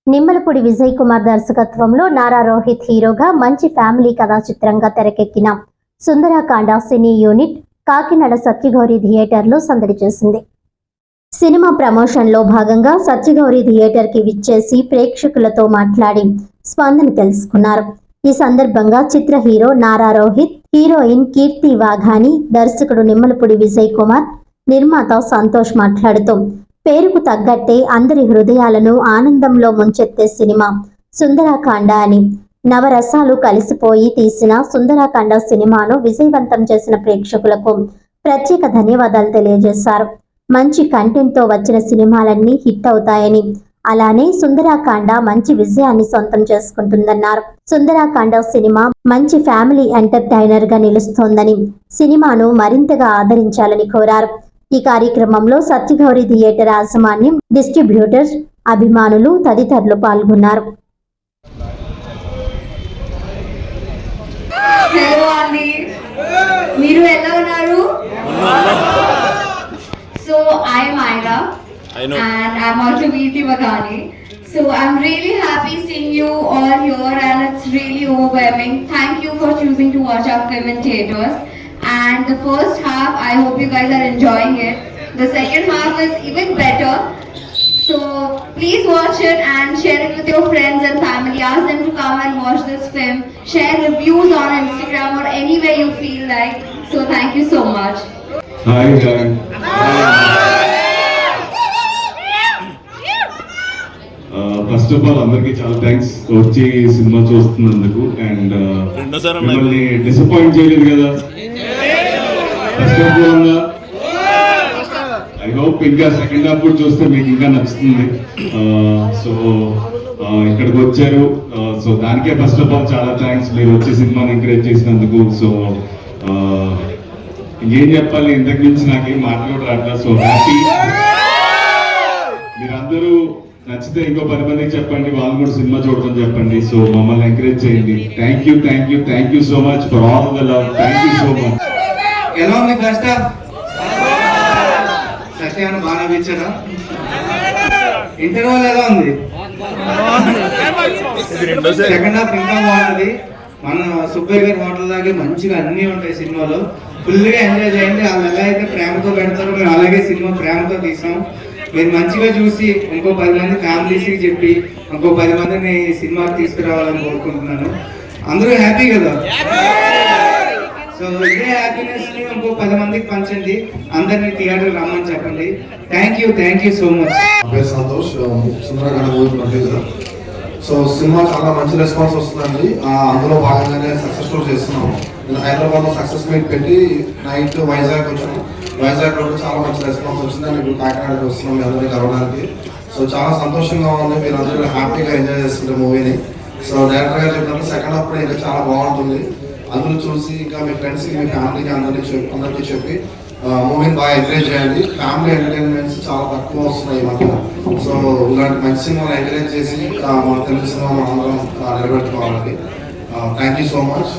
నిమ్మలపూడి విజయ్ కుమార్ దర్శకత్వంలో నారా రోహిత్ హీరోగా మంచి ఫ్యామిలీ కథా చిత్రంగా తెరకెక్కిన సుందరాకాండ సినీ యూనిట్ కాకినాడ సత్యగౌరి థియేటర్లో సందడి చేసింది. సినిమా ప్రమోషన్లో భాగంగా సత్యగౌరి థియేటర్కి విచ్చేసి ప్రేక్షకులతో మాట్లాడి స్పందన తెలుసుకున్నారు. ఈ సందర్భంగా చిత్ర హీరో నారా రోహిత్, హీరోయిన్ కీర్తి వాఘాని, దర్శకుడు నిమ్మలపూడి విజయ్ కుమార్, నిర్మాత సంతోష్ మాట్లాడుతూ పేరుకు తగ్గట్టే అందరి హృదయాలను ఆనందంలో ముంచెత్తే సినిమా సుందరాకాండ అని, నవరసాలు కలిసిపోయి తీసిన సుందరాకాండ సినిమాను విజయవంతం చేసిన ప్రేక్షకులకు ప్రత్యేక ధన్యవాదాలు తెలియజేశారు. మంచి కంటెంట్తో వచ్చిన సినిమాలన్నీ హిట్ అవుతాయని, అలానే సుందరాకాండ మంచి విజయాన్ని సొంతం చేసుకుంటుందన్నారు. సుందరాకాండ సినిమా మంచి ఫ్యామిలీ ఎంటర్టైనర్ గా నిలుస్తోందని, సినిమాను మరింతగా ఆదరించాలని కోరారు. ఈ కార్యక్రమంలో సత్యగౌరి థియేటర్ యాజమాన్యం, డిస్ట్రిబ్యూటర్స్, అభిమానులు తదితరులు పాల్గొన్నారు. హలో అండి, మీరు ఎలా ఉన్నారు? So I'm Ira and I'm also Veeti Vaghani. So I'm really happy seeing you all here and it's really overwhelming. Thank you for choosing to watch our film in theaters. And the first half, I hope you guys are enjoying it. The second half is even better. So please watch it and share it with your friends and family. Ask them to come and watch this film. Share reviews on Instagram or anywhere you feel like. So thank you so much. Hi, Jan. First of all అందరికి చాలా thanks వచ్చి cinema చూస్తున్నందుకు. And మిమ్మల్ని disappoint చేయలేదు కదా? First half బాగుందా? I hope ఇంకా second half కూడా చూస్తే మీకు ఇంకా నచ్చుతుంది. సో ఇక్కడికి వచ్చారు, సో దానికే ఫస్ట్ ఆఫ్ ఆల్ చాలా థ్యాంక్స్, మీరు వచ్చి సినిమాని ఎంకరేజ్ చేసినందుకు. సో ఇంకేం చెప్పాలి, ఇంతకు మించి నాకేం మాట్లాడు రాట్లా. So happy. మీరందరూ నచ్చితే ఇంకో 10 మందికి చెప్పండి, వాళ్ళు కూడా సినిమా చూడమని చెప్పండి. సో మమ్మల్ని ఎంకరేజ్ చేయండి. Thank you so much for all the love. Thank you so much. ఎలా ఉంది ఫస్ట్ హాఫ్? సత్యాన్ని బాగా నవ్వించారా? ఇంటర్వల్ ఎలా ఉంది? సెకండ్ హాఫ్ ఇంకా బాగుంది. మన సుబ్బయ్య గారి హోటల్ లాగే మంచిగా అన్నీ ఉంటాయి సినిమాలో. ఫుల్గా ఎంజాయ్ చేయండి. వాళ్ళు ఎలా అయితే ప్రేమతో పెడతారో మేము అలాగే సినిమా ప్రేమతో తీసాం. మీరు మంచిగా చూసి ఇంకో 10 మంది ఫ్యామిలీస్కి చెప్పి ఇంకో 10 మందిని సినిమాకి తీసుకురావాలని కోరుకుంటున్నాను. అందరూ హ్యాపీ కదా? సో ఇదే హ్యాపీనెస్ ని ఇంకో 10 మందికి పంచండి. అందరినీ థియేటర్ రమ్మని చెప్పండి. Thank you so much. Santosh, Sundarakanda movie producer. So cinema చాలా మంచి రెస్పాన్స్ వస్తుందండి. అందులో భాగంగానే సక్సెస్ స్టోర్ చేస్తున్నాం. నేను హైదరాబాద్లో సక్సెస్ మీట్ పెట్టి నైట్ వైజాగ్ వచ్చాను. వైజాగ్లో చాలా మంచి రెస్పాన్స్ వచ్చింది. నేను ఇప్పుడు కాకినాడకి వస్తున్నాం మీ అందరినీ కలవడానికి. సో చాలా సంతోషంగా ఉంది. మీరు అందరూ హ్యాపీగా ఎంజాయ్ చేస్తుంటే మూవీని. సో డైరెక్టర్ గారు చెప్పినట్టు సెకండ్ హాఫ్ కూడా ఇంకా చాలా బాగుంటుంది. అందరూ చూసి ఇంకా మీ ఫ్రెండ్స్కి, మీ ఫ్యామిలీకి అందరికీ చెప్పి మూవీని బాగా ఎంకరేజ్ చేయండి. ఫ్యామిలీ ఎంటర్టైన్మెంట్స్ చాలా తక్కువ వస్తున్నాయి ఈ మధ్య. సో ఇలాంటి మంచి సినిమాలు ఎంకరేజ్ చేసి మన తెలుగు సినిమా అందరం నిలబెట్టుకోవాలండి. Thank you so much.